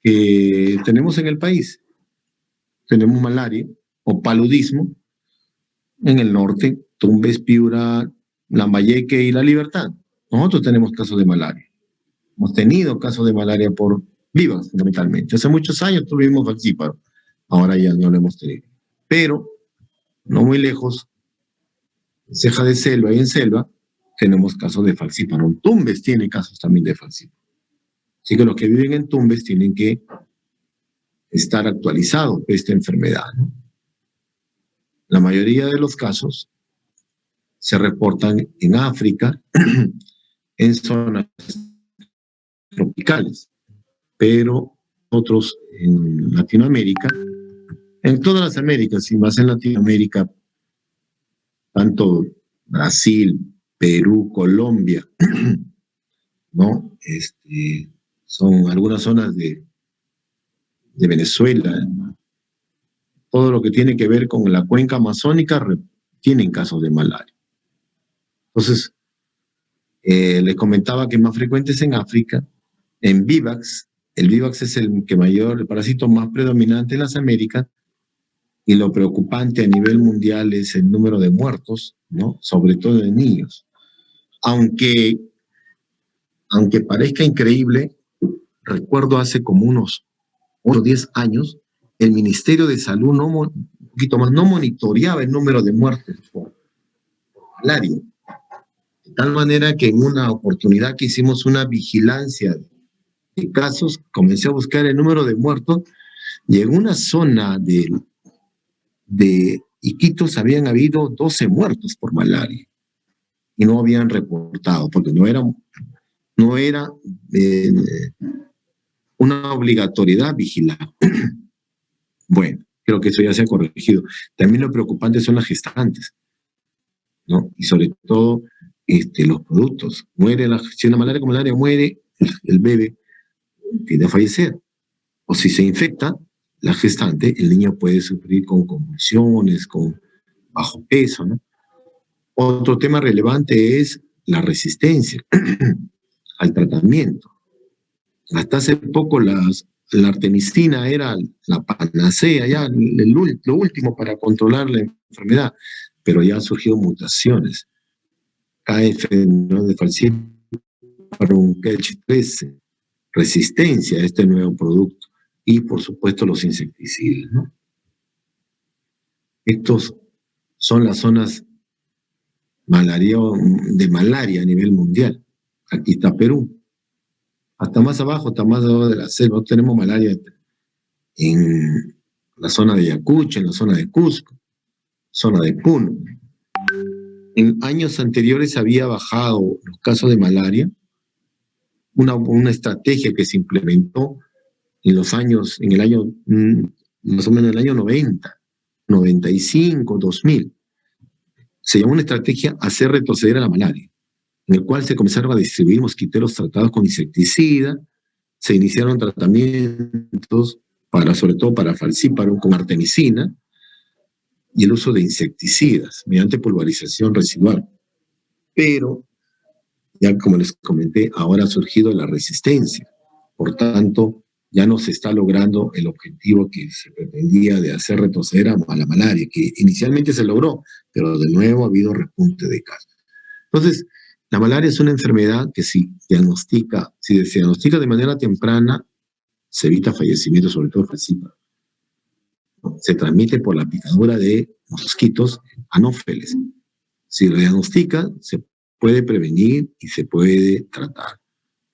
que tenemos en el país. Tenemos malaria o paludismo en el norte, Tumbes, Piura, Lambayeque y La Libertad. Nosotros tenemos casos de malaria. Hemos tenido casos de malaria por vivas, fundamentalmente. Hace muchos años tuvimos falcíparo, ahora ya no lo hemos tenido. Pero, no muy lejos, en Ceja de Selva y en Selva, tenemos casos de falcíparo. Tumbes tiene casos también de falcíparo. Así que los que viven en Tumbes tienen que estar actualizados de esta enfermedad, ¿no? La mayoría de los casos se reportan en África, en zonas tropicales, pero otros en Latinoamérica, en todas las Américas y más en Latinoamérica, tanto Brasil, Perú, Colombia, ¿no? Son algunas zonas de Venezuela, todo lo que tiene que ver con la cuenca amazónica tienen casos de malaria. Entonces, les comentaba que más frecuente es en África, en Vivax. El Vivax es el parásito más predominante en las Américas, y lo preocupante a nivel mundial es el número de muertos, ¿no? Sobre todo de niños. Aunque parezca increíble, recuerdo hace como unos 8 o 10 años, el Ministerio de Salud un poquito más, no monitoreaba el número de muertes por malaria. De tal manera que en una oportunidad que hicimos una vigilancia de casos, comencé a buscar el número de muertos, y en una zona de Iquitos habían habido 12 muertos por malaria y no habían reportado, porque no era una obligatoriedad vigilar. Bueno, creo que eso ya se ha corregido. También lo preocupante son las gestantes, ¿no? Y sobre todo los productos. Si una malaria con malaria muere, el bebé tiende a fallecer. O si se infecta, la gestante, el niño puede sufrir con convulsiones, con bajo peso, ¿no? Otro tema relevante es la resistencia al tratamiento. Hasta hace poco la artemisina era la panacea, ya lo último para controlar la enfermedad, pero ya han surgido mutaciones. KF9 de falciparum, KH13, resistencia a este nuevo producto, y por supuesto los insecticidas, ¿no? Estos son las zonas de malaria a nivel mundial. Aquí está Perú. Hasta más abajo de la selva, tenemos malaria en la zona de Ayacucho, en la zona de Cusco, zona de Puno. En años anteriores había bajado los casos de malaria, una estrategia que se implementó en el año, más o menos en el año 90, 95, 2000. Se llamó una estrategia hacer retroceder a la malaria, en el cual se comenzaron a distribuir mosquiteros tratados con insecticida, se iniciaron tratamientos sobre todo para falciparum con artemisina, y el uso de insecticidas mediante pulverización residual. Pero, ya como les comenté, ahora ha surgido la resistencia. Por tanto, ya no se está logrando el objetivo que se pretendía de hacer retroceder a la malaria, que inicialmente se logró, pero de nuevo ha habido repunte de casos. Entonces, la malaria es una enfermedad que si se diagnostica de manera temprana, se evita fallecimiento, sobre todo falciparum. Se transmite por la picadura de mosquitos anófeles. Si lo diagnostica, se puede prevenir y se puede tratar,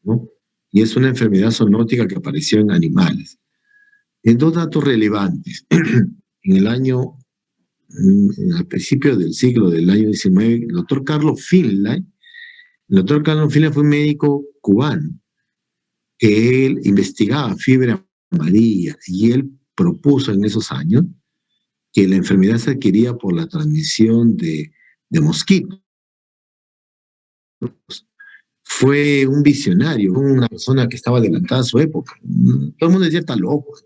¿no? Y es una enfermedad zoonótica que apareció en animales. En dos datos relevantes. Al principio del siglo del año 19, el doctor Carlos Finlay fue un médico cubano que él investigaba fiebre amarilla, y él propuso en esos años que la enfermedad se adquiría por la transmisión de mosquitos. Fue un visionario, una persona que estaba adelantada a su época. Todo el mundo decía, está loco,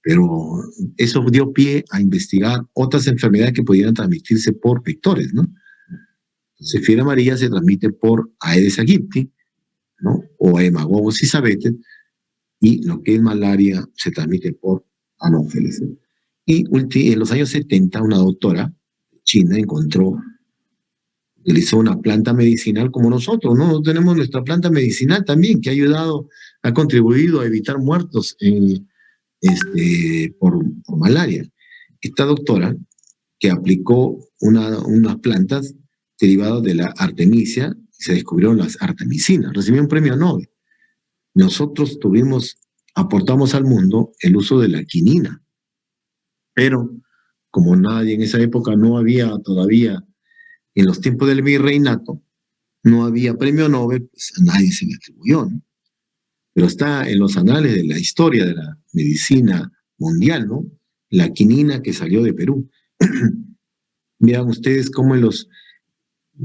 pero eso dio pie a investigar otras enfermedades que pudieran transmitirse por vectores, ¿no? Entonces, fiebre amarilla se transmite por Aedes aegypti, ¿no? O Haemophilus isabete, y lo que es malaria se transmite por anófeles. Y en los años 70 una doctora china utilizó una planta medicinal como nosotros, ¿no? Tenemos nuestra planta medicinal también, que ha contribuido a evitar muertos por malaria. Esta doctora que aplicó unas plantas derivadas de la artemisia, se descubrieron las artemisinas, recibió un premio Nobel. Nosotros aportamos al mundo el uso de la quinina, pero como nadie en esa época no había todavía, en los tiempos del virreinato, no había premio Nobel, pues a nadie se le atribuyó, ¿no? Pero está en los anales de la historia de la medicina mundial, ¿no? La quinina que salió de Perú. Vean ustedes cómo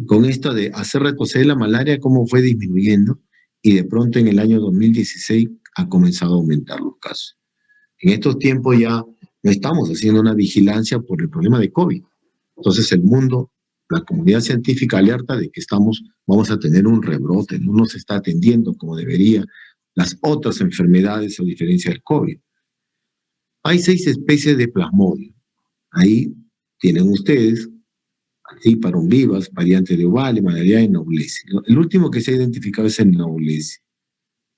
con esto de hacer retroceder la malaria, cómo fue disminuyendo, y de pronto en el año 2016 ha comenzado a aumentar los casos. En estos tiempos ya no estamos haciendo una vigilancia por el problema de COVID. Entonces el mundo, la comunidad científica alerta de que vamos a tener un rebrote, no nos está atendiendo como debería las otras enfermedades a diferencia del COVID. Hay 6 especies de plasmodio. Ahí tienen ustedes Falciparum vivax, variante de Ovale, malaria y Noblesi. El último que se ha identificado es el Noblesi.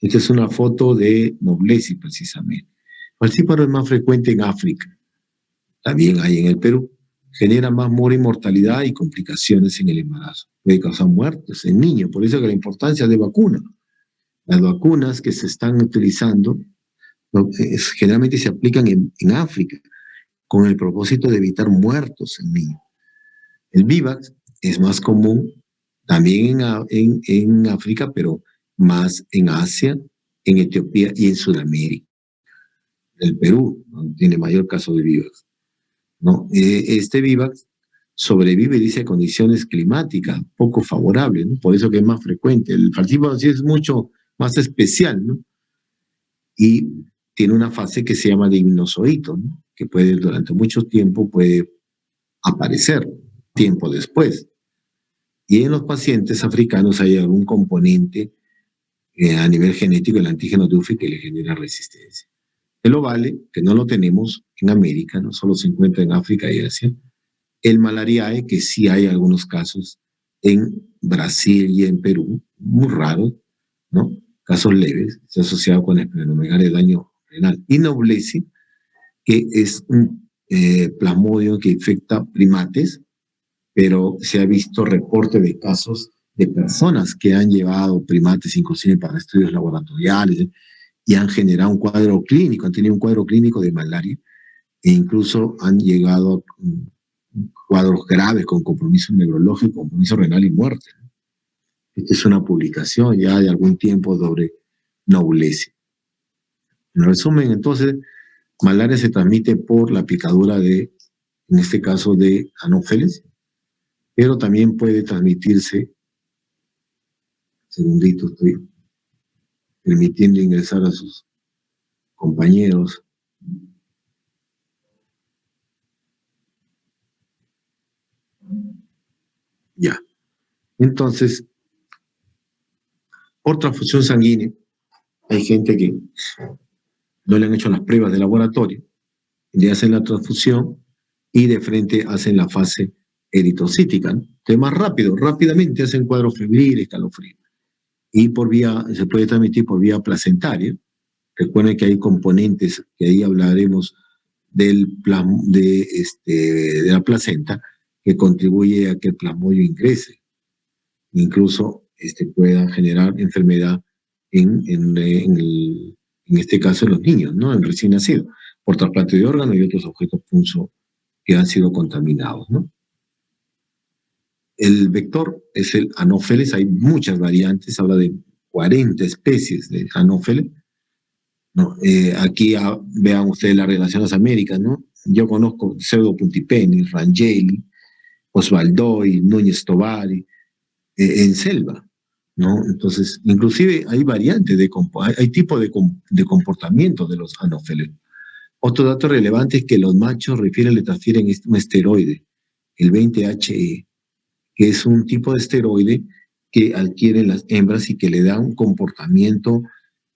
Esta es una foto de Noblesi precisamente. Falciparum es más frecuente en África. También hay en el Perú. Genera más mortalidad y complicaciones en el embarazo. Puede causar muertes en niños. Por eso que la importancia de vacunas. Las vacunas que se están utilizando generalmente se aplican en África con el propósito de evitar muertos en niños. El Vivax es más común también en África, pero más en Asia, en Etiopía y en Sudamérica. El Perú tiene mayor caso de Vivax, ¿no? Este Vivax sobrevive, dice, a condiciones climáticas poco favorables, ¿no? Por eso que es más frecuente. El Falciparum sí es mucho más especial, ¿no? Y tiene una fase que se llama de hipnozoito, ¿no? Que durante mucho tiempo puede aparecer tiempo después. Y en los pacientes africanos hay algún componente a nivel genético, el antígeno DUFI, que le genera resistencia. El Ovale, que no lo tenemos en América, no solo se encuentra en África y Asia. El Malariae, que sí hay algunos casos en Brasil y en Perú, muy raros, ¿no? Casos leves, se ha asociado con esplenomegalia de daño renal. Y Noblesi, que es un plasmodio que infecta primates, pero se ha visto reporte de casos de personas que han llevado primates inclusive para estudios laboratoriales y han generado un cuadro clínico, han tenido un cuadro clínico de malaria e incluso han llegado a cuadros graves con compromiso neurológico, compromiso renal y muerte. Esta es una publicación ya de algún tiempo sobre Noblesi. En resumen, entonces, malaria se transmite por la picadura en este caso, de anófeles, pero también puede transmitirse, segundito, estoy permitiendo ingresar a sus compañeros. Ya. Entonces, por transfusión sanguínea, hay gente que no le han hecho las pruebas de laboratorio, le hacen la transfusión y de frente hacen la fase eritrocítica, ¿no? Entonces, más rápidamente hacen cuadro febril, escalofrío. Y se puede transmitir por vía placentaria. Recuerden que hay componentes, que ahí hablaremos de la placenta, que contribuye a que el plasmodio ingrese. Incluso pueda generar enfermedad en este caso en los niños, ¿no? En recién nacidos, por trasplante de órganos y otros objetos punzo que han sido contaminados, ¿no? El vector es el anófeles, hay muchas variantes, habla de 40 especies de anófeles, ¿no? Aquí vean ustedes la relación a las Américas, ¿no? Yo conozco Pseudopuntipenis, Rangeli, Osvaldoy, Núñez Tovari, en selva, ¿no? Entonces, inclusive hay variantes, hay tipos de comportamiento de los anófeles. Otro dato relevante es que los machos le transfieren un esteroide, el 20-HE, que es un tipo de esteroide que adquieren las hembras y que le da un comportamiento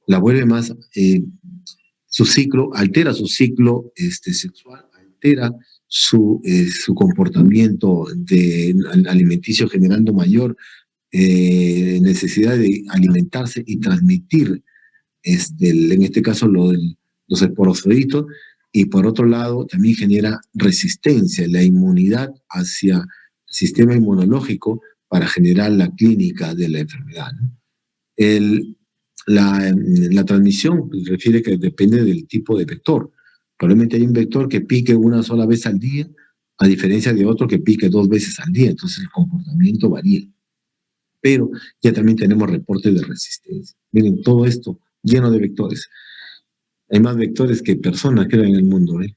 la vuelve más, su ciclo, altera su ciclo sexual, altera su comportamiento alimenticio, generando mayor necesidad de alimentarse y transmitir, en este caso, los esporoforitos, y por otro lado también genera resistencia, la inmunidad hacia el sistema inmunológico para generar la clínica de la enfermedad, ¿no? El, la transmisión refiere que depende del tipo de vector. Probablemente hay un vector que pique una sola vez al día, a diferencia de otro que pique 2 veces al día, entonces el comportamiento varía. Pero ya también tenemos reportes de resistencia. Miren, todo esto lleno de vectores. Hay más vectores que personas que hay en el mundo, ¿eh?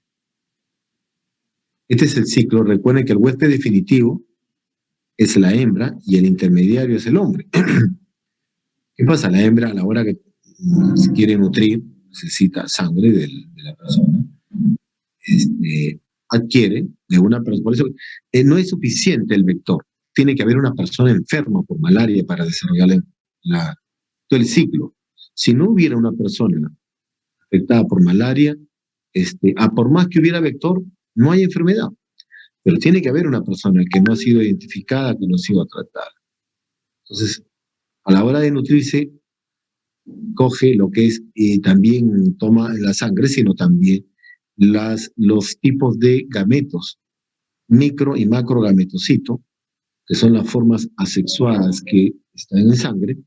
Este es el ciclo. Recuerden que el huésped definitivo es la hembra y el intermediario es el hombre. ¿Qué pasa? La hembra, a la hora que se quiere nutrir, necesita sangre de la persona, adquiere de una persona. Por eso no es suficiente el vector. Tiene que haber una persona enferma por malaria para desarrollar todo el ciclo. Si no hubiera una persona afectada por malaria, por más que hubiera vector, no hay enfermedad. Pero tiene que haber una persona que no ha sido identificada, que no ha sido tratada. Entonces, a la hora de nutrirse, coge lo que es, también toma la sangre, sino también los tipos de gametos, micro y macro gametocito, que son las formas asexuadas que están en sangre,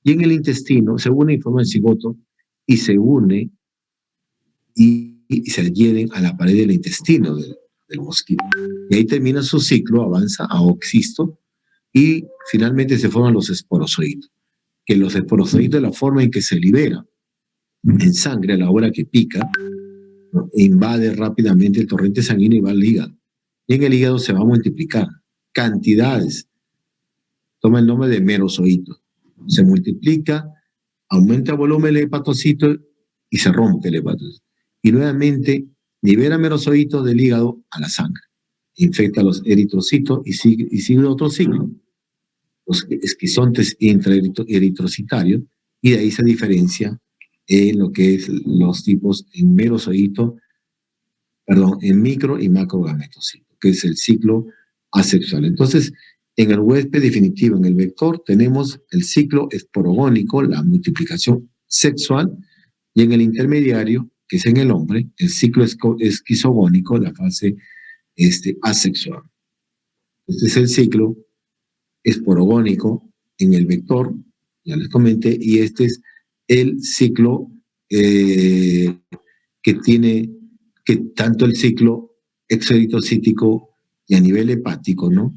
y en el intestino se une en forma de cigoto y se une y se adhieren a la pared del intestino del mosquito. Y ahí termina su ciclo, avanza a oxisto y finalmente se forman los esporozoitos. Que los esporozoitos, la forma en que se libera en sangre a la hora que pica, ¿no?, invade rápidamente el torrente sanguíneo y va al hígado. Y en el hígado se va a multiplicar cantidades. Toma el nombre de merozoito. Se multiplica, aumenta el volumen del hepatocito y se rompe el hepatocito. Y nuevamente libera merozoitos del hígado a la sangre. Infecta los eritrocitos y sigue otro ciclo. Los esquizontes intraeritrocitarios, y de ahí se diferencia en lo que es los tipos en merozoito, perdón, en micro y macro gametocito, que es el ciclo asexual. Entonces, en el huésped definitivo, en el vector, tenemos el ciclo esporogónico, la multiplicación sexual, y en el intermediario, que es en el hombre, el ciclo esquizogónico, la fase asexual. Este es el ciclo esporogónico en el vector, ya les comenté, y este es el ciclo que tiene, que tanto el ciclo exoeritocítico y a nivel hepático, ¿no?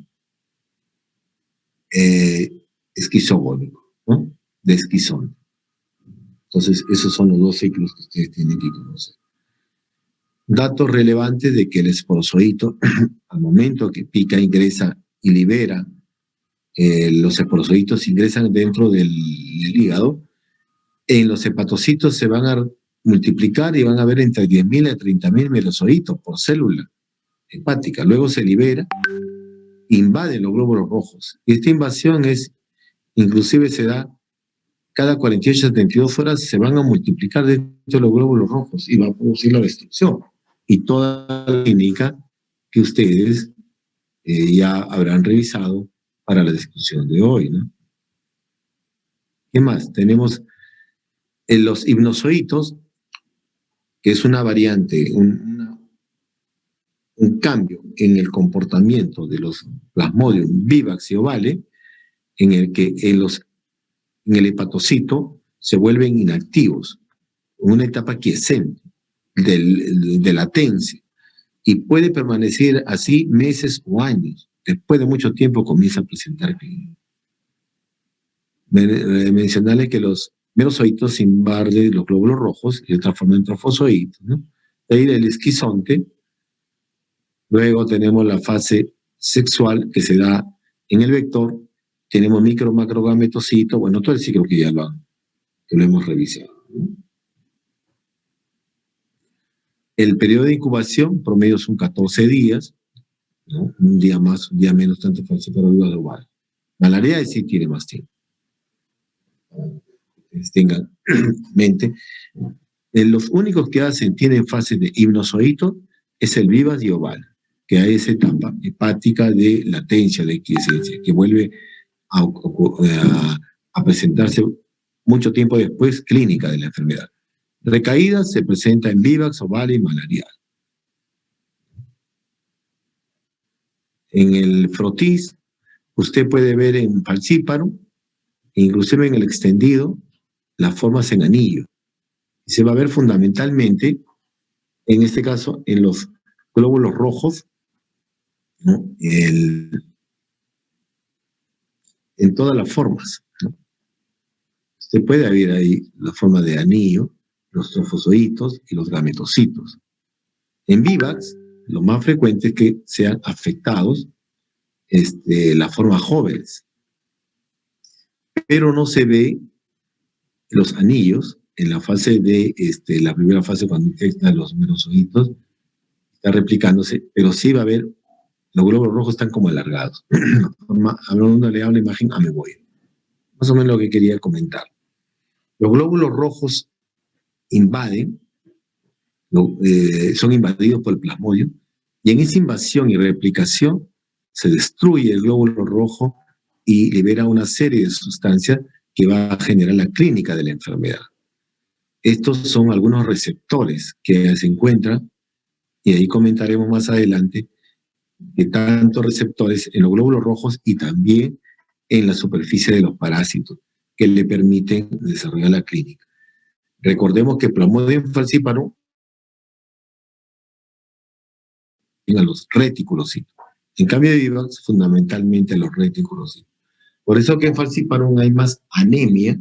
Esquizogónico, ¿no? De esquizón. Entonces, esos son los dos ciclos que ustedes tienen que conocer. Datos relevantes de que el esporozoito, al momento que pica, ingresa y libera, los esporozoitos ingresan dentro del hígado. En los hepatocitos se van a multiplicar y van a haber entre 10.000 a 30.000 merozoitos por célula hepática. Luego se libera, invade los glóbulos rojos. Y esta invasión inclusive se da cada 48 a 72 horas, se van a multiplicar dentro de los glóbulos rojos y va a producir la destrucción. Y toda la clínica que ustedes ya habrán revisado para la discusión de hoy, ¿no? ¿Qué más? Tenemos los hipnozoitos, que es una variante, un cambio en el comportamiento de los Plasmodium vivax y ovale, en el que en el hepatocito se vuelven inactivos, en una etapa quiescente de latencia, y puede permanecer así meses o años. Después de mucho tiempo comienza a presentar clínica. Mencionarles que los merozoitos invaden los glóbulos rojos y se transforman en trofozoitos, ¿no? De ahí el esquizonte. Luego tenemos la fase sexual que se da en el vector. Tenemos micro, macro gametocito, bueno, todo el ciclo que ya lo hemos revisado, ¿no? El periodo de incubación promedio son 14 días, ¿no? Un día más, un día menos, tanto fase para viva global. Malaria sí tiene más tiempo. ustedes tengan en mente. Los únicos que tienen fases de hipnozoito es el vivas y oval, que hay esa etapa hepática de latencia, de quiescencia, que vuelve a presentarse mucho tiempo después clínica de la enfermedad. Recaída se presenta en vivax, oval y malarial. En el frotis, usted puede ver en falciparum, inclusive en el extendido, las formas en anillo. Se va a ver fundamentalmente, en este caso, en los glóbulos rojos, ¿no? En todas las formas, ¿no? Usted puede ver ahí la forma de anillo, los trofozoitos y los gametocitos. En vivax, lo más frecuente es que sean afectados las formas jóvenes, pero no se ve los anillos en la fase de la primera fase cuando infecta los merozoitos, está replicándose, pero sí va a haber, los glóbulos rojos están como alargados. Hablando de la imagen ameboide. Más o menos lo que quería comentar. Los glóbulos rojos invaden, son invadidos por el plasmodio, y en esa invasión y replicación se destruye el glóbulo rojo y libera una serie de sustancias que va a generar la clínica de la enfermedad. Estos son algunos receptores que se encuentran, y ahí comentaremos más adelante, que tantos receptores en los glóbulos rojos y también en la superficie de los parásitos, que le permiten desarrollar la clínica. Recordemos que Plasmodium falciparum a los reticulocitos. En cambio de vivax, fundamentalmente los reticulocitos. Por eso que en falciparum hay más anemia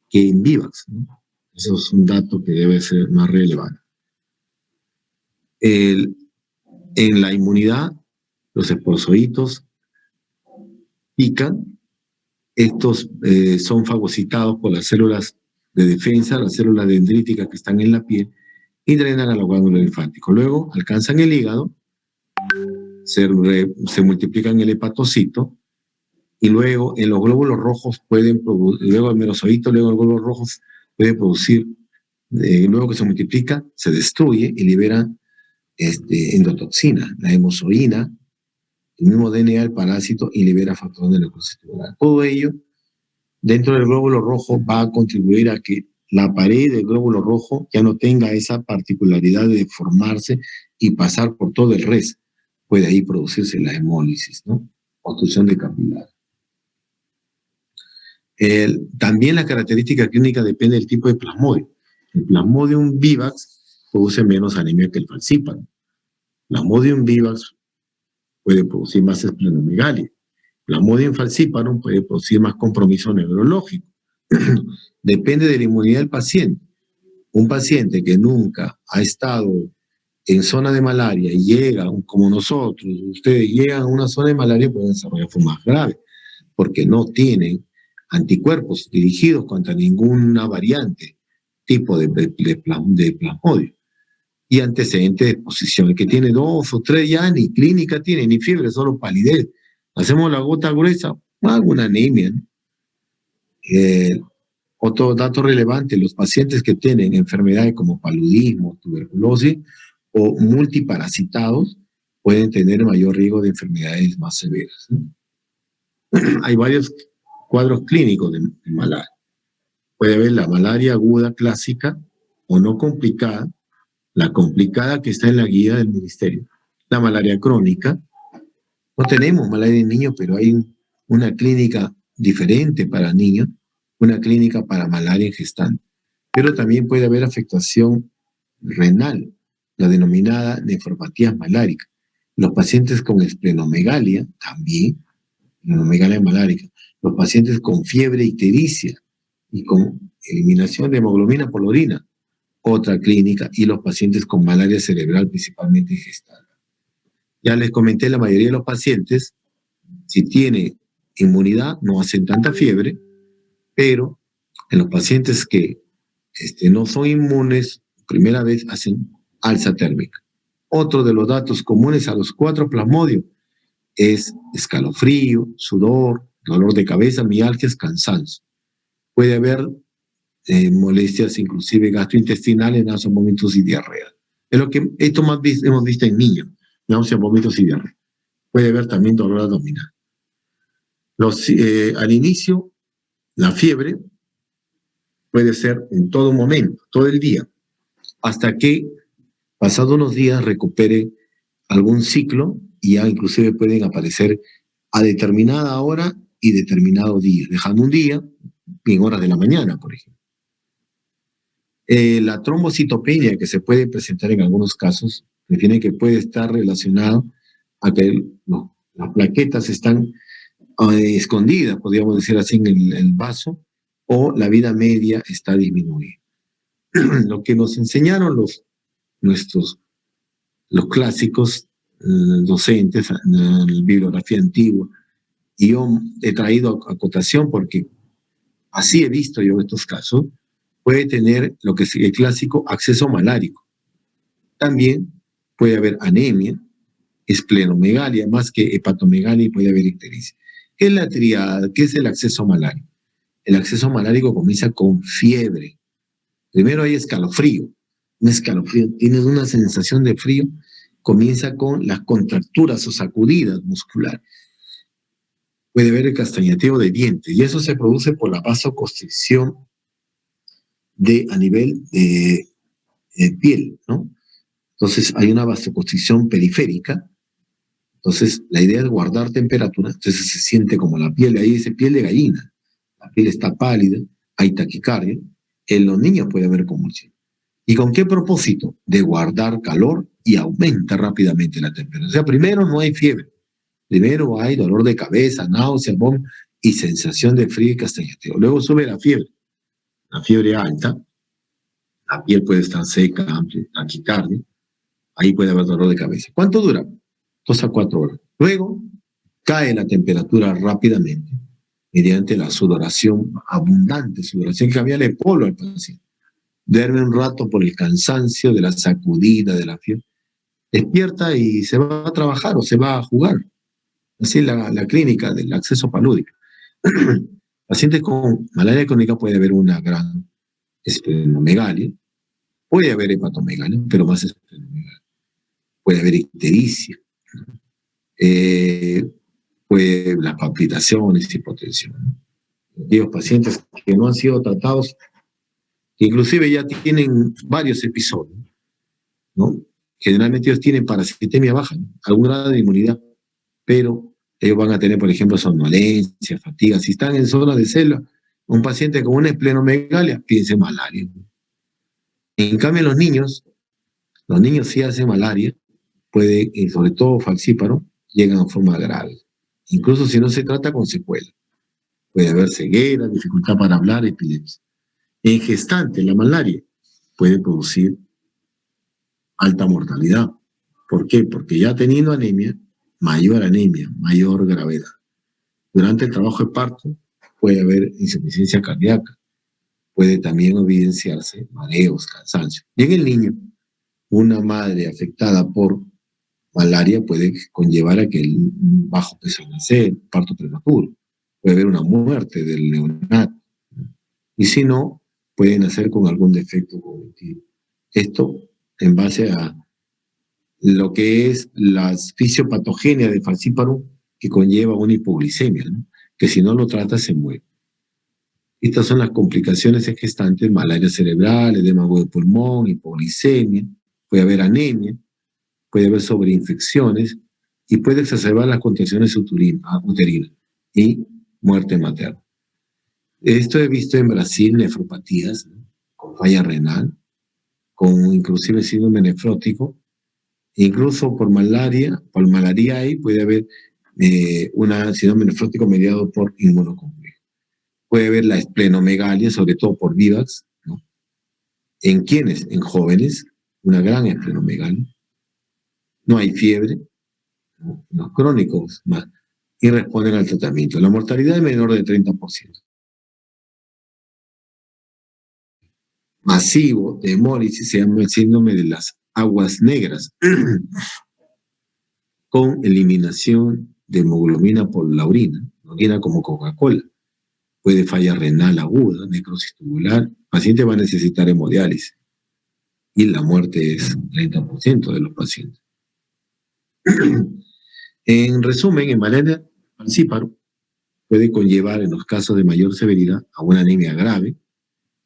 que en vivax, ¿no? Eso es un dato que debe ser más relevante. En la inmunidad, los esporozoitos pican. Estos son fagocitados por las células de defensa, las células dendríticas que están en la piel, y drenan a los ganglios linfáticos. Luego alcanzan el hígado, se multiplican en el hepatocito, y luego en los glóbulos rojos pueden producir, luego el merozoito, luego los glóbulos rojos pueden producir, luego que se multiplica, se destruye y libera endotoxina, la hemozoína, el mismo DNA del parásito, y libera factores de necrosis tubular. Todo ello dentro del glóbulo rojo va a contribuir a que la pared del glóbulo rojo ya no tenga esa particularidad de formarse y pasar por todo el resto. Puede ahí producirse la hemólisis, ¿no? Obstrucción de capilar. También la característica clínica depende del tipo de plasmodium. El Plasmodium vivax produce menos anemia que el falciparum. Plasmodium vivax puede producir más esplenomegalia. Plasmodium falciparum puede producir más compromiso neurológico. Depende de la inmunidad del paciente. Un paciente que nunca ha estado en zona de malaria y llega, como nosotros, ustedes llegan a una zona de malaria, pueden desarrollar formas graves, porque no tienen anticuerpos dirigidos contra ninguna variante tipo de plasmodium. Y antecedentes de exposición. El que tiene 2 o 3 ya ni clínica tiene, ni fiebre, solo palidez. Hacemos la gota gruesa, alguna anemia, ¿no? Otro dato relevante, los pacientes que tienen enfermedades como paludismo, tuberculosis o multiparasitados pueden tener mayor riesgo de enfermedades más severas, ¿no? Hay varios cuadros clínicos de malaria. Puede haber la malaria aguda clásica o no complicada, la complicada que está en la guía del ministerio, la malaria crónica. No tenemos malaria en niños, pero hay una clínica diferente para niños, una clínica para malaria en gestante. Pero también puede haber afectación renal, la denominada nefropatía malárica. Los pacientes con esplenomegalia, también, esplenomegalia malárica. Los pacientes con fiebre ictericia y con eliminación de hemoglobina por la orina, otra clínica, y los pacientes con malaria cerebral, principalmente gestante. Ya les comenté, la mayoría de los pacientes, si tiene inmunidad, no hacen tanta fiebre, pero en los pacientes que no son inmunes, primera vez hacen alza térmica. Otro de los datos comunes a los 4 plasmodios es escalofrío, sudor, dolor de cabeza, mialgias, cansancio. Puede haber molestias inclusive gastrointestinales, náuseas, vómitos y diarrea. Es lo que esto más hemos visto en niños, náuseas, vómitos y diarrea. Puede haber también dolor abdominal. Al inicio, la fiebre puede ser en todo momento, todo el día, hasta que, pasado unos días, recupere algún ciclo y ya inclusive pueden aparecer a determinada hora y determinado día, dejando un día en horas de la mañana, por ejemplo. La trombocitopenia que se puede presentar en algunos casos refiere que puede estar relacionado a que las plaquetas están escondidas, podríamos decir así, en el vaso, o la vida media está disminuida. Lo que nos enseñaron los clásicos docentes, bibliografía antigua, y yo he traído acotación porque así he visto yo estos casos, puede tener lo que es el clásico acceso malárico. También puede haber anemia, esplenomegalia, más que hepatomegalia, y puede haber ictericia. ¿Qué es la triada? ¿Qué es el acceso malárico? El acceso malárico comienza con fiebre. Primero hay escalofrío. Un escalofrío, tienes una sensación de frío, comienza con las contracturas o sacudidas musculares. Puede haber el castañeteo de dientes, y eso se produce por la vasoconstricción a nivel de piel, ¿no? Entonces hay una vasoconstricción periférica. Entonces la idea es guardar temperatura. Entonces se siente como la piel, ahí dice piel de gallina. La piel está pálida, hay taquicardia. En los niños puede haber convulsión. ¿Y con qué propósito? De guardar calor y aumenta rápidamente la temperatura. O sea, primero no hay fiebre. Primero hay dolor de cabeza, náusea, vómito y sensación de frío y castañeteo. Luego sube la fiebre alta, la piel puede estar seca, amplia, taquicardia, ahí puede haber dolor de cabeza. ¿Cuánto dura? 2 a 4 horas. Luego cae la temperatura rápidamente mediante la sudoración, abundante sudoración, que cambiarle el polo al paciente. Duerme un rato por el cansancio de la sacudida, de la fiebre. Despierta y se va a trabajar o se va a jugar. Así es la clínica del acceso palúdico. Pacientes con malaria crónica puede haber una gran esplenomegalia, puede haber hepatomegalia, pero más esplenomegalia. Puede haber ictericia, puede las palpitaciones, hipotensión. Aquellos pacientes que no han sido tratados, que inclusive ya tienen varios episodios, ¿no? Generalmente ellos tienen parasitemia baja, ¿no? Algún grado de inmunidad, pero ellos van a tener, por ejemplo, somnolencia, fatiga. Si están en zona de célula, un paciente con una esplenomegalia, piense malaria. En cambio, los niños sí hacen malaria, puede, y sobre todo falcíparo, llegan a forma grave. Incluso si no se trata con secuela. Puede haber ceguera, dificultad para hablar, epilepsia. En gestante, la malaria puede producir alta mortalidad. ¿Por qué? Porque ya teniendo anemia, mayor gravedad. Durante el trabajo de parto puede haber insuficiencia cardíaca, puede también evidenciarse mareos, cansancio. Y en el niño, una madre afectada por malaria puede conllevar a que el bajo peso al nacer, parto prematuro, puede haber una muerte del neonato. Y si no, puede nacer con algún defecto cognitivo. Esto en base a lo que es la fisiopatogenia de falciparum, que conlleva una hipoglicemia, ¿no? Que si no lo trata se muere. Estas son las complicaciones en gestantes: malaria cerebral, edema de pulmón, hipoglicemia, puede haber anemia, puede haber sobreinfecciones y puede exacerbar las contracciones uterinas y muerte materna. Esto he visto en Brasil nefropatías, ¿no? Con falla renal, con inclusive síndrome nefrótico, incluso por malaria ahí puede haber un síndrome nefrótico mediado por inmunocomplejo. Puede haber la esplenomegalia, sobre todo por VIVAX, ¿no? ¿En quiénes? En jóvenes, una gran esplenomegalia. No hay fiebre, ¿no? Los crónicos más, y responden al tratamiento. La mortalidad es menor del 30%. Masivo de hemólisis se llama el síndrome de las aguas negras, con eliminación de hemoglobina por la orina como Coca-Cola. puede falla renal aguda, necrosis tubular, el paciente va a necesitar hemodiálisis y la muerte es 30% de los pacientes. En resumen, en malaria falciparum puede conllevar en los casos de mayor severidad a una anemia grave,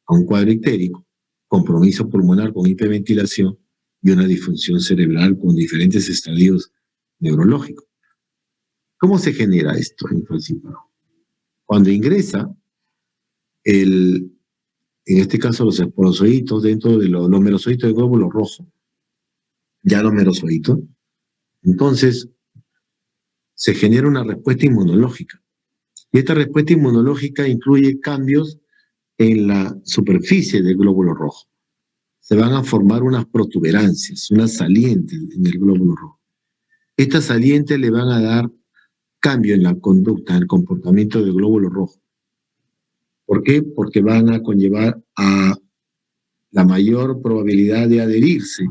a un cuadro ictérico, compromiso pulmonar con hiperventilación y una disfunción cerebral con diferentes estadios neurológicos. ¿Cómo se genera esto en falciparum? Cuando ingresa en este caso los esporozoitos dentro de los merosocitos del glóbulo rojo, ya los merosocitos, entonces se genera una respuesta inmunológica. Y esta respuesta inmunológica incluye cambios en la superficie del glóbulo rojo. Se van a formar unas protuberancias, unas salientes en el glóbulo rojo. Estas salientes le van a dar cambio en la conducta, en el comportamiento del glóbulo rojo. ¿Por qué? Porque van a conllevar a la mayor probabilidad de adherirse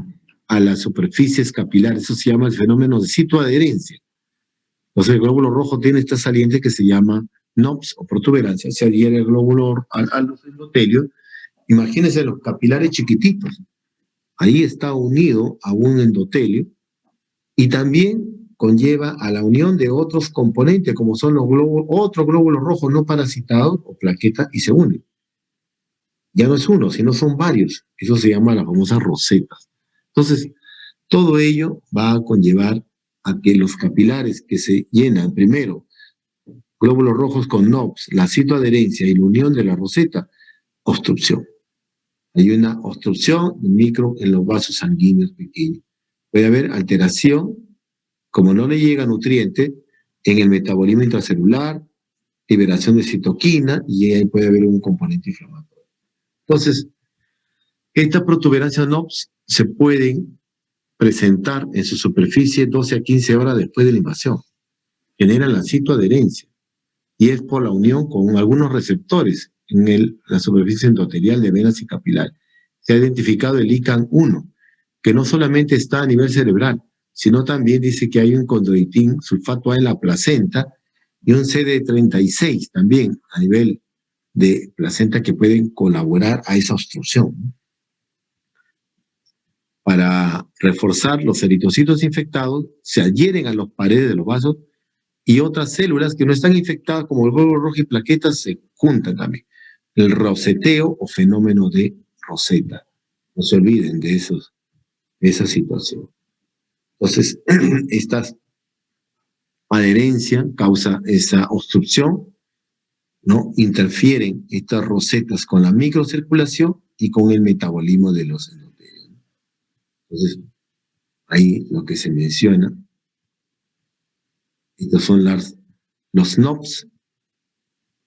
a las superficies capilares. Eso se llama el fenómeno de citoadherencia. Entonces el glóbulo rojo tiene esta saliente que se llama NOPS o protuberancia. Se adhiere el glóbulo a los endotelios. Imagínense los capilares chiquititos. Ahí está unido a un endotelio y también conlleva a la unión de otros componentes como son los otros glóbulos rojos no parasitados o plaquetas y se unen. Ya no es uno, sino son varios. Eso se llama las famosas rosetas. Entonces, todo ello va a conllevar a que los capilares que se llenan primero, glóbulos rojos con NOPS, la citoadherencia y la unión de la roseta, obstrucción. Hay una obstrucción micro en los vasos sanguíneos pequeños. Puede haber alteración, como no le llega nutriente, en el metabolismo intracelular, liberación de citoquina, y ahí puede haber un componente inflamatorio. Entonces, estas protuberancias NOPS se pueden presentar en su superficie 12 a 15 horas después de la invasión. Generan la citoadherencia y es por la unión con algunos receptores en la superficie endotelial de venas y capilares. Se ha identificado el ICANN1, que no solamente está a nivel cerebral, sino también dice que hay un condroitín sulfato A en la placenta y un CD36 también a nivel de placenta que pueden colaborar a esa obstrucción. Para reforzar los eritrocitos infectados, se adhieren a las paredes de los vasos y otras células que no están infectadas, como el glóbulo rojo y plaquetas, se juntan también. El roseteo o fenómeno de Roseta. No se olviden de esa situación. Entonces, esta adherencia causa esa obstrucción, ¿no? Interfieren estas rosetas con la microcirculación y con el metabolismo de los endotelios. Entonces, ahí lo que se menciona, estos son los NOPS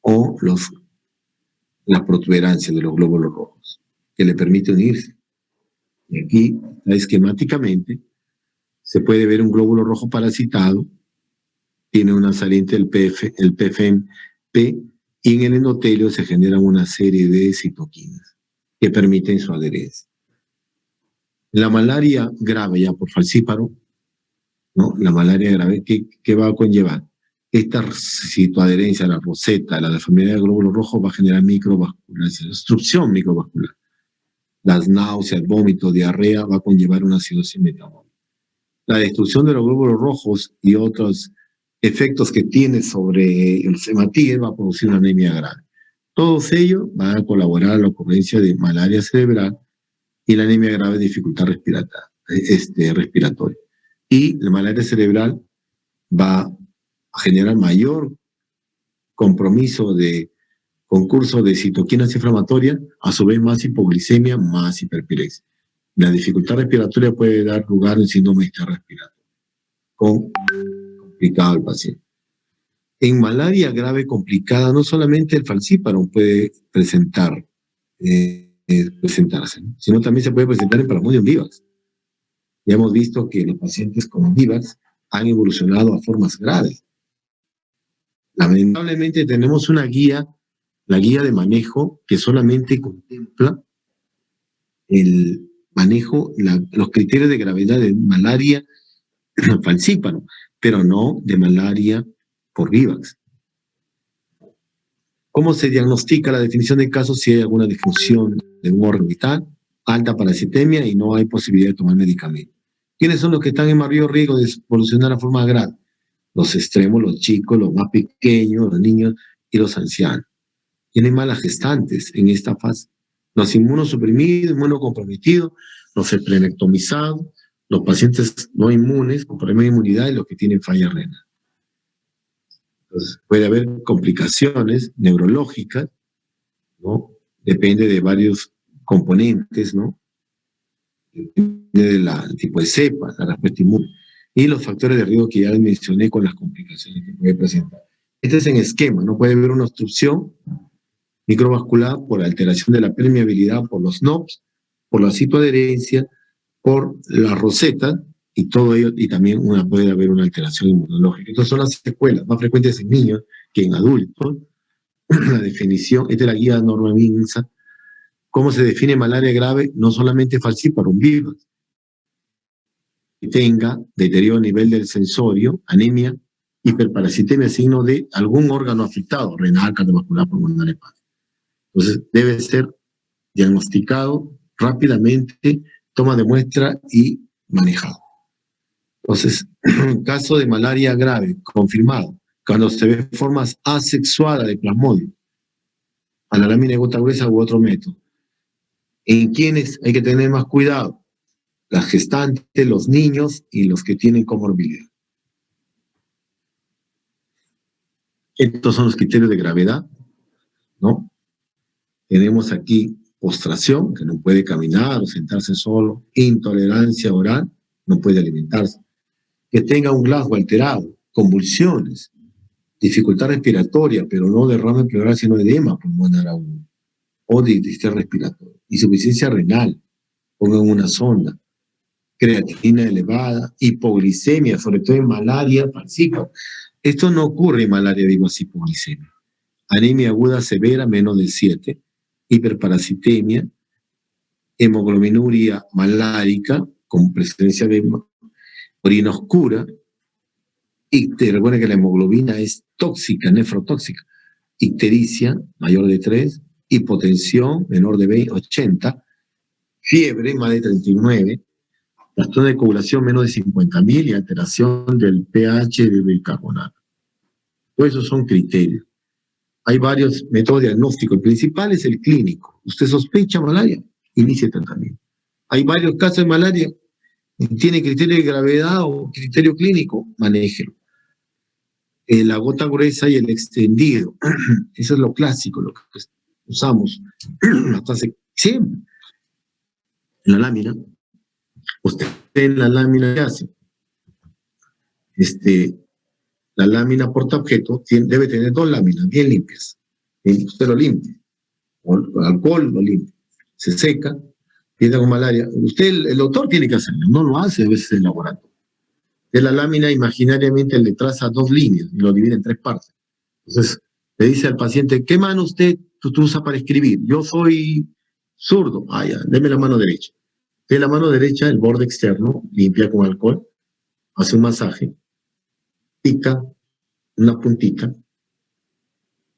o la protuberancia de los glóbulos rojos, que le permite unirse. Y aquí, esquemáticamente, se puede ver un glóbulo rojo parasitado, tiene una saliente el PFMP, y en el endotelio se generan una serie de citoquinas que permiten su adherencia. La malaria grave, ya por falciparum, ¿no? La malaria grave, ¿qué va a conllevar? Esta citoadherencia, la roseta, la deformidad del glóbulo rojo va a generar microvascularización, obstrucción microvascular. Las náuseas, vómito, diarrea va a conllevar una acidosis metabólica. La destrucción de los glóbulos rojos y otros efectos que tiene sobre el hematíes va a producir una anemia grave. Todos ellos van a colaborar a la ocurrencia de malaria cerebral y la anemia grave de dificultad respiratoria. Y la malaria cerebral va a generar mayor compromiso de concurso de citoquinas inflamatorias, a su vez más hipoglicemia, más hiperpirexia. La dificultad respiratoria puede dar lugar a un síndrome de estrés respiratorio, complicado al paciente. En malaria grave complicada, no solamente el falciparum puede presentarse, ¿no? Sino también se puede presentar en Plasmodium vivax. Ya hemos visto que los pacientes con vivax han evolucionado a formas graves. Lamentablemente tenemos una guía, la guía de manejo, que solamente contempla el manejo, los criterios de gravedad de malaria falciparum, pero no de malaria por vivax. ¿Cómo se diagnostica la definición de casos si hay alguna disfunción de un órgano vital, alta parasitemia y no hay posibilidad de tomar medicamento? ¿Quiénes son los que están en mayor riesgo de evolucionar a forma grave? Los extremos, los chicos, los más pequeños, los niños y los ancianos. Tienen malas gestantes en esta fase. Los inmunosuprimidos, inmunocomprometidos, los esplenectomizados, los pacientes no inmunes con problemas de inmunidad y los que tienen falla renal. Entonces, puede haber complicaciones neurológicas, ¿no? Depende de varios componentes, ¿no? Depende del tipo de cepa, la respuesta inmune. Y los factores de riesgo que ya mencioné con las complicaciones que puede presentar. Este es en esquema, ¿no? Puede haber una obstrucción microvascular por alteración de la permeabilidad, por los NOPs, por la citoadherencia, por la roseta, y todo ello, y también puede haber una alteración inmunológica. Entonces son las secuelas más frecuentes en niños que en adultos. La definición, esta es la guía Norma Minsa. ¿Cómo se define malaria grave? No solamente falciparum vivax, que tenga deterioro a nivel del sensorio, anemia, hiperparasitemia, signo de algún órgano afectado, renal, cardiovascular, pulmonar, hepático. Entonces debe ser diagnosticado rápidamente, toma de muestra y manejado. Entonces, caso de malaria grave, confirmado, cuando se ve formas asexuadas de plasmodio, a la lámina de gota gruesa u otro método. ¿En quiénes hay que tener más cuidado? Las gestantes, los niños y los que tienen comorbilidad. Estos son los criterios de gravedad, ¿no? Tenemos aquí postración, que no puede caminar o sentarse solo, intolerancia oral, no puede alimentarse, que tenga un Glasgow alterado, convulsiones, dificultad respiratoria, pero no derrame pleural, sino edema pulmonar agudo, o distrés respiratorio, insuficiencia renal, pongan una sonda, creatinina elevada, hipoglicemia, sobre todo en malaria falciparum. Esto no ocurre en malaria vivax hipoglicemia. Anemia aguda severa, menos de 7, hiperparasitemia, hemoglobinuria malárica, con presencia de orina oscura, y te recuerden que la hemoglobina es tóxica, nefrotóxica, ictericia, mayor de 3, hipotensión, menor de 20, 80, fiebre, más de 39, bastón de coagulación menos de 50.000 y alteración del pH de bicarbonato. Todos esos son criterios. Hay varios métodos diagnósticos. El principal es el clínico. Usted sospecha malaria, inicie tratamiento. Hay varios casos de malaria, tiene criterio de gravedad o criterio clínico, manéjelo. La gota gruesa y el extendido. Eso es lo clásico, lo que usamos hasta hace siempre. En la lámina, usted en la lámina que hace, la lámina portaobjeto debe tener 2 láminas bien limpias. Usted lo limpia, con alcohol lo limpia, se seca, piensa con malaria. Usted, el doctor tiene que hacerlo, no lo hace a veces el laboratorio. De la lámina imaginariamente le traza 2 líneas y lo divide en 3 partes. Entonces le dice al paciente, ¿qué mano usted usa para escribir? Yo soy zurdo. Ah, ya, deme la mano derecha. De la mano derecha, el borde externo, limpia con alcohol, hace un masaje, pica una puntita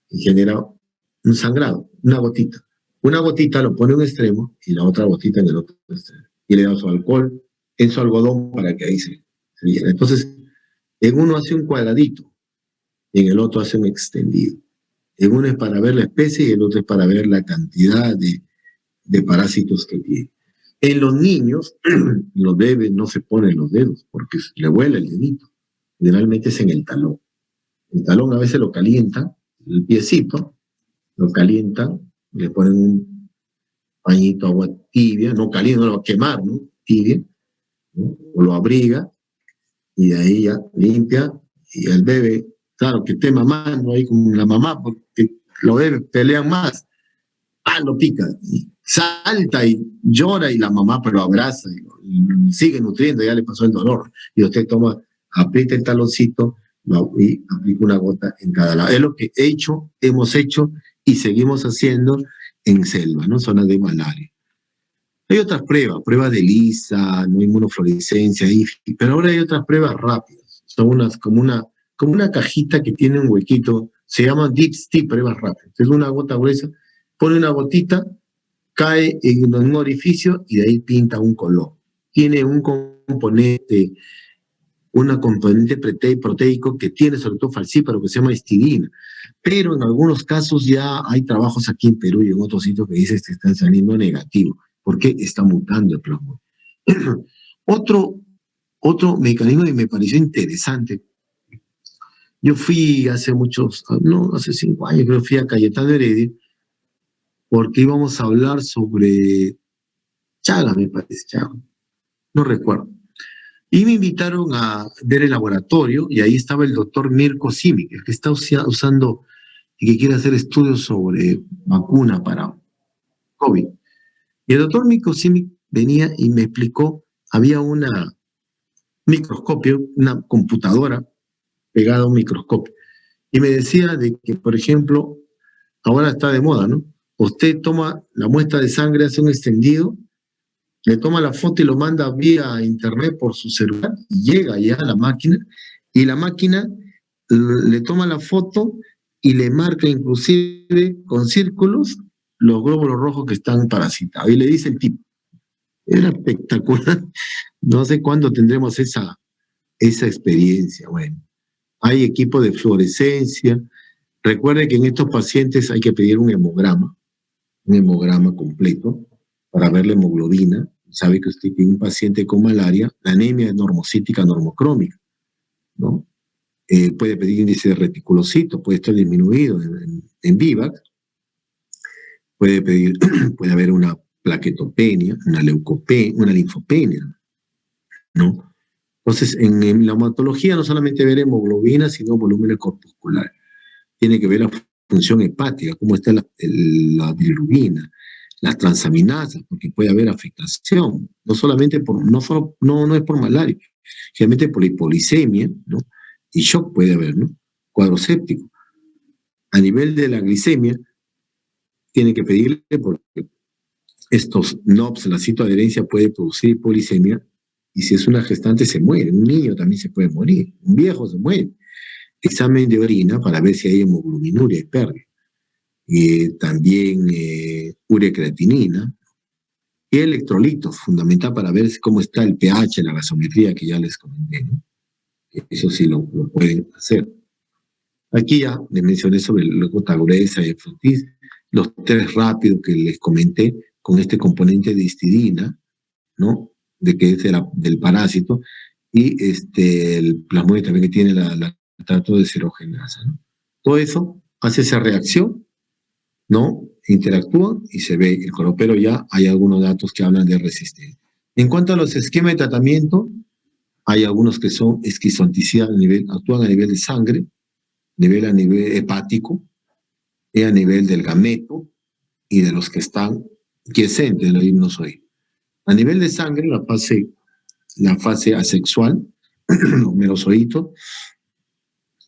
y genera un sangrado, una gotita. Una gotita lo pone en un extremo y la otra gotita en el otro extremo. Y le da su alcohol en su algodón para que ahí se llene. Entonces, en uno hace un cuadradito y en el otro hace un extendido. En uno es para ver la especie y el otro es para ver la cantidad de parásitos que tiene. En los niños, los bebés no se ponen los dedos porque le huele el dedito. Generalmente es en el talón. El talón a veces lo calientan, el piecito, lo calientan, le ponen un pañito, agua tibia, no caliente, no lo va a quemar, ¿no? Tibia, ¿no? O lo abriga, y de ahí ya limpia, y el bebé, claro, que esté mamando ahí con la mamá, porque los bebés pelean más, lo pica, y salta y llora, y la mamá pero abraza, y sigue nutriendo, ya le pasó el dolor, y usted toma, aprieta el taloncito, y aplica una gota en cada lado. Es lo que hemos hecho y seguimos haciendo en selva, ¿no? Zonas de malaria. Hay otras pruebas de ELISA, no inmunofluorescencia, pero ahora hay otras pruebas rápidas. Son como una cajita que tiene un huequito Se llaman deep steep, pruebas rápidas. Es una gota gruesa, pone una gotita, cae en un orificio y de ahí pinta un color. Tiene un componente, proteico que tiene sobre todo falcíparo, que se llama histidina. Pero en algunos casos ya hay trabajos aquí en Perú y en otros sitios que dicen que están saliendo negativos, porque está mutando el plasmódio. Otro mecanismo que me pareció interesante. Yo fui hace hace 5 años, creo, fui a Cayetano Heredia, porque íbamos a hablar sobre Chagas, me parece, Chagas, no recuerdo. Y me invitaron a ver el laboratorio, y ahí estaba el doctor Mirko Simic, el que está usando y que quiere hacer estudios sobre vacuna para COVID. Y el doctor Mirko Simic venía y me explicó, había un microscopio, una computadora pegada a un microscopio, y me decía de que, por ejemplo, ahora está de moda, ¿no? Usted toma la muestra de sangre, hace un extendido, le toma la foto y lo manda vía internet por su celular, y llega ya a la máquina, y la máquina le toma la foto y le marca inclusive con círculos los glóbulos rojos que están parasitados. Y le dice el tipo, era espectacular. No sé cuándo tendremos esa experiencia. Bueno, hay equipo de fluorescencia. Recuerde que en estos pacientes hay que pedir un hemograma completo para ver la hemoglobina. Sabe que usted tiene un paciente con malaria, la anemia es normocítica normocrómica, ¿no? Puede pedir índice de reticulocito, puede estar disminuido en VIVAC, puede haber una plaquetopenia, una leucopenia, una linfopenia, ¿no? Entonces, en la hematología no solamente ver hemoglobina, sino volúmenes corpusculares. Tiene que ver la función hepática, cómo está la bilirrubina, las transaminasas, porque puede haber afectación, no es por malaria, generalmente por hipolisemia, ¿no? Y shock puede haber, ¿no? Cuadro séptico. A nivel de la glicemia, tiene que pedirle porque estos NOPS, la citoadherencia puede producir hipolisemia, y si es una gestante se muere, un niño también se puede morir, un viejo se muere. Examen de orina para ver si hay hemoglobinuria y pérdida. También ureacreatinina y electrolitos, fundamental para ver cómo está el pH, la gasometría que ya les comenté, ¿no? Eso sí lo pueden hacer. Aquí ya les mencioné sobre la gota gruesa y el frutis, los test rápidos que les comenté con este componente de histidina, ¿no? De que es del parásito, y el plasmoide también que tiene la trato de serogenasa, ¿no? Todo eso hace esa reacción, ¿no? Interactúa y se ve el color, pero ya hay algunos datos que hablan de resistencia. En cuanto a los esquemas de tratamiento, hay algunos que son esquizonticidas, actúan a nivel de sangre, a nivel hepático, y a nivel del gameto y de los que están quiescentes de los hipnozoides. A nivel de sangre, la fase asexual, los merozoitos,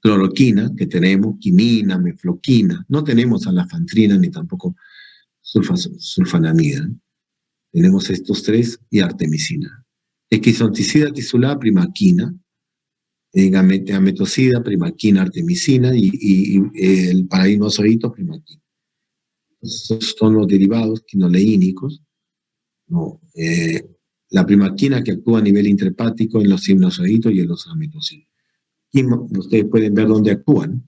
cloroquina, que tenemos, quinina, mefloquina, no tenemos alafantrina ni tampoco sulfanamida. Tenemos estos tres y artemisina. Esquizonticida tisular, primaquina, gametocida, primaquina, artemisina y el parainozoito, primaquina. Esos son los derivados quinoleínicos, ¿no? La primaquina que actúa a nivel intrahepático en los sinusoiditos y en los gametocitos. Y ustedes pueden ver dónde actúan.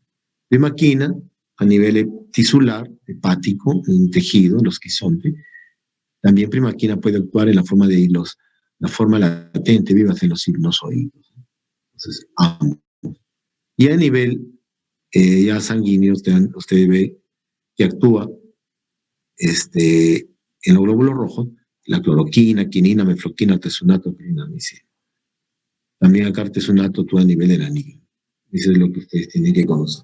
Primaquina a nivel tisular, hepático, en tejido, en los quisontes. También primaquina puede actuar en la forma la forma latente, viva en los sinusoides. Entonces, ambos. Y a nivel ya sanguíneo, usted ve que actúa en los glóbulos rojos, la cloroquina, quinina, mefloquina, artesunato, clindamicina. También acá artesunato actúa a nivel del anillo. Eso es lo que ustedes tienen que conocer.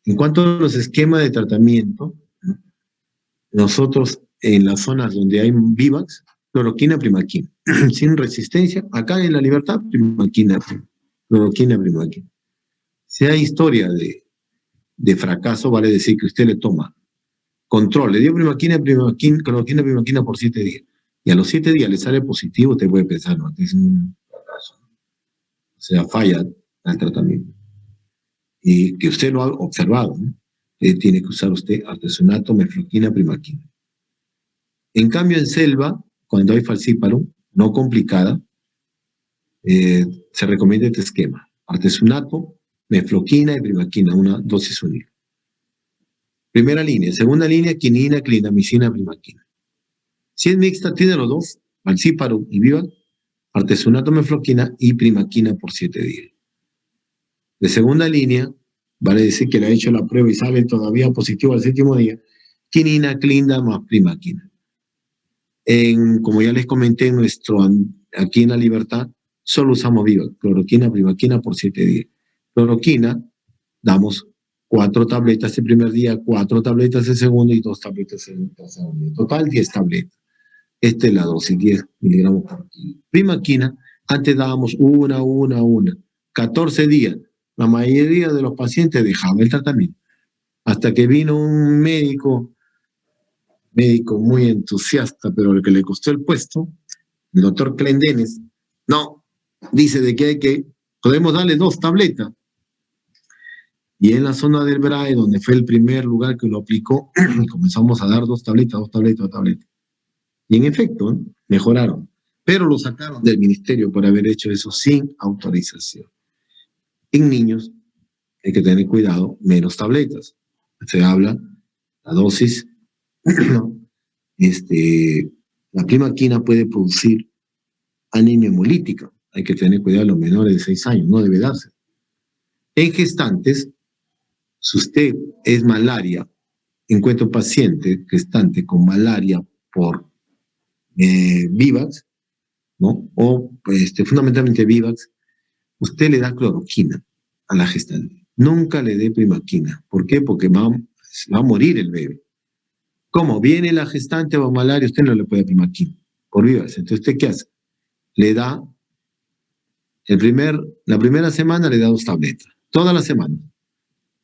En cuanto a los esquemas de tratamiento, ¿no? Nosotros en las zonas donde hay VIVAX, cloroquina, primaquina. Sin resistencia, acá en La Libertad, primaquina, primaquina. Si hay historia de fracaso, vale decir que usted le toma control, le dio cloroquina, primaquina por 7 días. Y a los 7 días le sale positivo, usted puede pensar, no, es un fracaso. O sea, falla el tratamiento. Y que usted lo ha observado, ¿no? tiene que usar usted artesunato, mefloquina, primaquina. En cambio, en selva, cuando hay falciparum, no complicada, se recomienda este esquema: artesunato, mefloquina y primaquina, una dosis única. Primera línea. Segunda línea, quinina, clindamicina, primaquina. Si es mixta, tiene los dos, falciparum y vivac, artesunato, mefloquina y primaquina por 7 días. De segunda línea, vale decir que le ha hecho la prueba y sale todavía positivo al 7º día, quinina, clinda más primaquina. Como ya les comenté, aquí en La Libertad, solo usamos vivac, cloroquina, primaquina por 7 días. Cloroquina, damos 4 tabletas el primer día, 4 tabletas el segundo y 2 tabletas el tercer día. Total, 10 tabletas. Esta es la dosis, 10 miligramos por kilo. Primaquina, antes dábamos una. 14 días. La mayoría de los pacientes dejaban el tratamiento. Hasta que vino un médico muy entusiasta, pero el que le costó el puesto, el doctor Clendenes, no, dice de que podemos darle 2 tabletas. Y en la zona del BRAE, donde fue el primer lugar que lo aplicó, comenzamos a dar 2 tabletas. Y en efecto, mejoraron. Pero lo sacaron del ministerio por haber hecho eso sin autorización. En niños hay que tener cuidado, menos tabletas. Se habla, la dosis, la primaquina puede producir anemia hemolítica. Hay que tener cuidado a los menores de 6 años, no debe darse. En gestantes, si usted es malaria, encuentra un paciente gestante con malaria por Vivax, ¿no? O fundamentalmente Vivax, usted le da cloroquina a la gestante. Nunca le dé primaquina. ¿Por qué? Porque va a morir el bebé. ¿Cómo? Viene la gestante o malaria, usted no le puede dar primaquina por Vivax. Entonces, ¿usted qué hace? Le da, la primera semana le da 2 tabletas, toda la semana,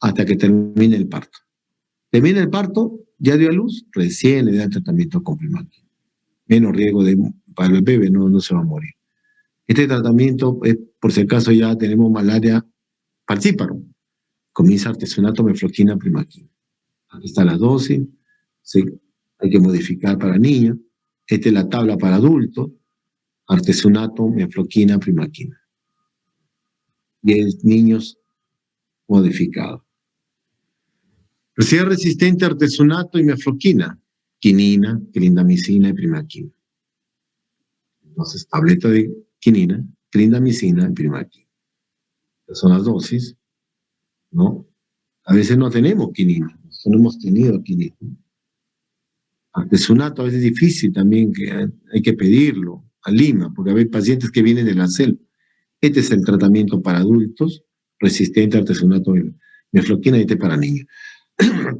hasta que termine el parto. Termina el parto, ya dio a luz, recién le da el tratamiento con primaquina. Menos riesgo para el bebé, no se va a morir. Este tratamiento es, por si acaso ya tenemos malaria falciparum, comienza artesunato, mefloquina, primaquina. Aquí está la dosis, hay que modificar para niños. Esta es la tabla para adultos, artesunato, mefloquina, primaquina. Y en niños modificados. Pero si es resistente a artesunato y mefloquina, quinina, clindamicina y primaquina. Entonces, tableta de quinina, clindamicina y primaquina. Estas son las dosis, ¿no? A veces no tenemos quinina, no hemos tenido quinina. Artesunato a veces es difícil también, que hay que pedirlo a Lima, porque hay pacientes que vienen de la selva. Este es el tratamiento para adultos, resistente a artesunato, mefloquina, y este para niños.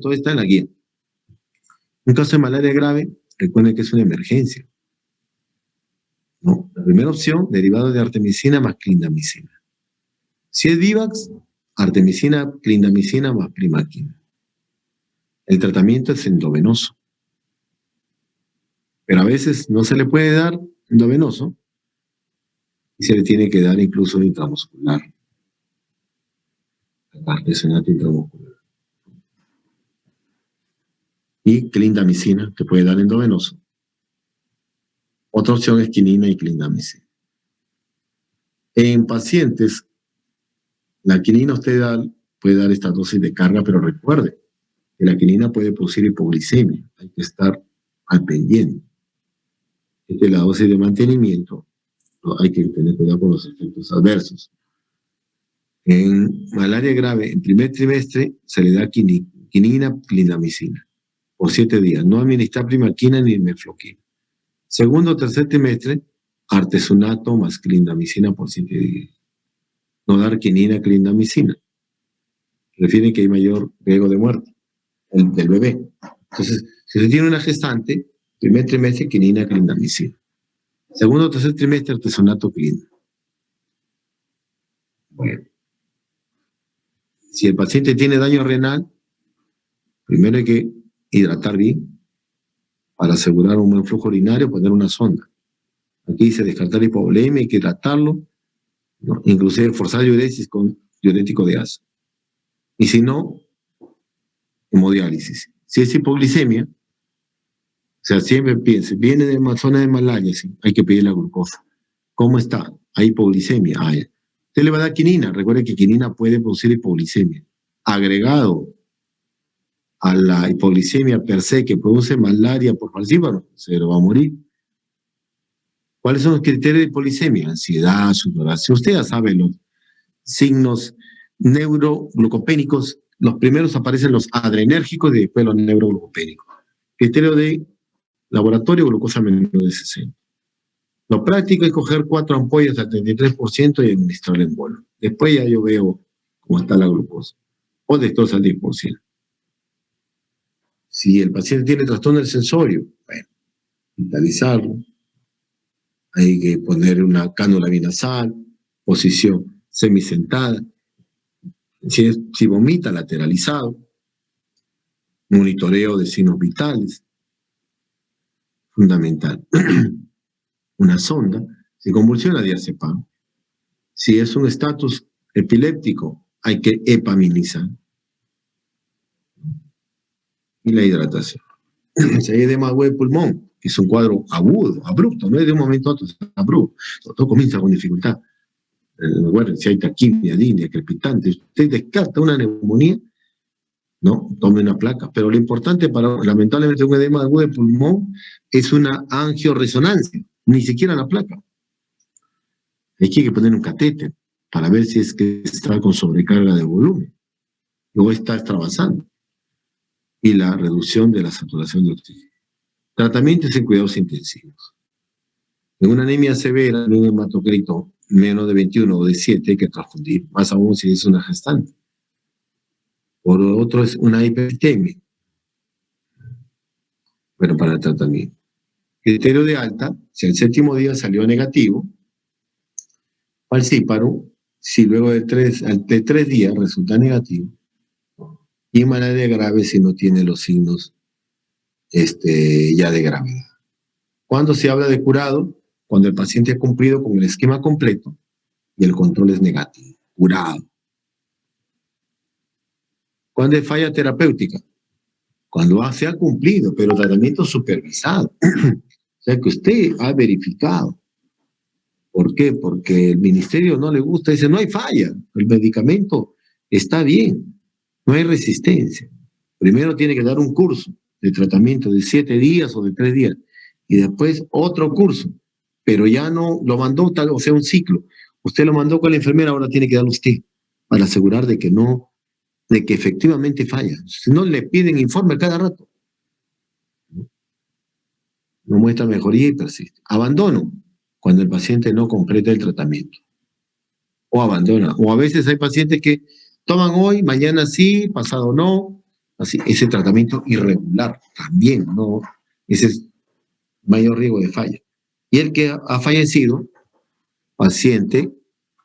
Todo está en la guía. Un caso de malaria grave, recuerden que es una emergencia, ¿no? La primera opción, derivado de artemisina más clindamicina. Si es Vivax, artemisina, clindamicina más primaquina. El tratamiento es endovenoso. Pero a veces no se le puede dar endovenoso y se le tiene que dar incluso intramuscular. Artesunato intramuscular. Y clindamicina, que puede dar endovenoso. Otra opción es quinina y clindamicina. En pacientes, la quinina usted puede dar esta dosis de carga, pero recuerde que la quinina puede producir hipoglicemia. Hay que estar al pendiente. Esta es la dosis de mantenimiento. Hay que tener cuidado con los efectos adversos. En malaria grave, en primer trimestre, se le da quinina, clindamicina por 7 días. No administrar primaquina ni mefloquina. Segundo o tercer trimestre, artesunato más clindamicina por 7 días. No dar quinina, clindamicina. Refiere que hay mayor riesgo de muerte del bebé. Entonces, si usted tiene una gestante, primer trimestre, quinina, clindamicina. Segundo o tercer trimestre, artesunato, clina. Bueno. Si el paciente tiene daño renal, primero hay que hidratar bien para asegurar un buen flujo urinario, poner una sonda. Aquí dice descartar hipovolemia, hay que hidratarlo, ¿no? Inclusive forzar diuresis con diurético de ácido. Y si no, hemodiálisis. Si es hipoglicemia, o sea, siempre piense, viene de una zona de malaria, sí, hay que pedir la glucosa. ¿Cómo está? Hay hipoglicemia. Usted le va a dar quinina. Recuerde que quinina puede producir hipoglicemia. Agregado a la hipoglicemia per se que produce malaria por falciparum, se lo va a morir. ¿Cuáles son los criterios de hipoglicemia? Ansiedad, sudoración. Usted ya sabe los signos neuroglucopénicos. Los primeros aparecen los adrenérgicos y después los neuroglucopénicos. Criterio de laboratorio, glucosa menor de 60. Lo práctico es coger 4 ampollas al 33% y administrarla en bolo. Después ya yo veo cómo está la glucosa. O destroza al 10%. Si el paciente tiene trastorno del sensorio, bueno, vitalizarlo. Hay que poner una cánula binasal, posición semisentada. Si vomita, lateralizado. Monitoreo de signos vitales. Fundamental. Una sonda. Si convulsiona, diazepam. Si es un estatus epiléptico, hay que epaminizar. Y la hidratación. Si hay edema de pulmón, que es un cuadro agudo, abrupto, no es de un momento a otro, es abrupto. Todo comienza con dificultad. Bueno, si hay taquimia, dinia, crepitante, usted descarta una neumonía, no, tome una placa. Pero lo importante para, lamentablemente, un edema agudo de pulmón es una angioresonancia, ni siquiera la placa. Hay que poner un catéter para ver si es que está con sobrecarga de volumen o está extravasando. Y la reducción de la saturación de oxígeno. Tratamientos en cuidados intensivos. En una anemia severa, en un hematocrito menos de 21 o de 7 hay que transfundir, más aún si es una gestante. Por otro es una hipertemia. Bueno, para el tratamiento. Criterio de alta, si el 7º día salió negativo, falciparum, si luego de 3 días resulta negativo, y malaria grave si no tiene los signos ya de gravedad. ¿Cuándo se habla de curado? Cuando el paciente ha cumplido con el esquema completo y el control es negativo. Curado. ¿Cuándo es falla terapéutica? Cuando se ha cumplido, pero tratamiento supervisado. O sea, que usted ha verificado. ¿Por qué? Porque el ministerio no le gusta, dice, no hay falla, el medicamento está bien, no hay resistencia. Primero tiene que dar un curso de tratamiento de 7 días o de 3 días, y después otro curso, pero ya no lo mandó tal, o sea, un ciclo. Usted lo mandó con la enfermera, ahora tiene que darlo usted, para asegurar de que no, de que efectivamente falla. Si no, le piden informe cada rato. No muestra mejoría y persiste. Abandono, cuando el paciente no completa el tratamiento. O abandona. O a veces hay pacientes que toman hoy, mañana sí, pasado no. Así, ese tratamiento irregular también, ¿no? Ese es mayor riesgo de falla. Y el que ha fallecido, paciente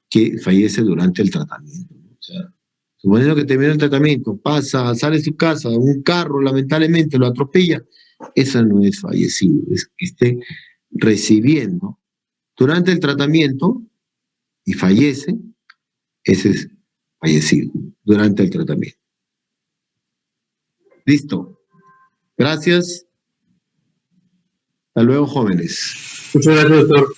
que fallece durante el tratamiento. O sea, suponiendo que termina el tratamiento, pasa, sale de su casa, un carro lamentablemente lo atropella, eso no es fallecido, es que esté recibiendo durante el tratamiento y fallece, ese es fallecido durante el tratamiento. Listo. Gracias. Hasta luego, jóvenes. Muchas gracias, doctor.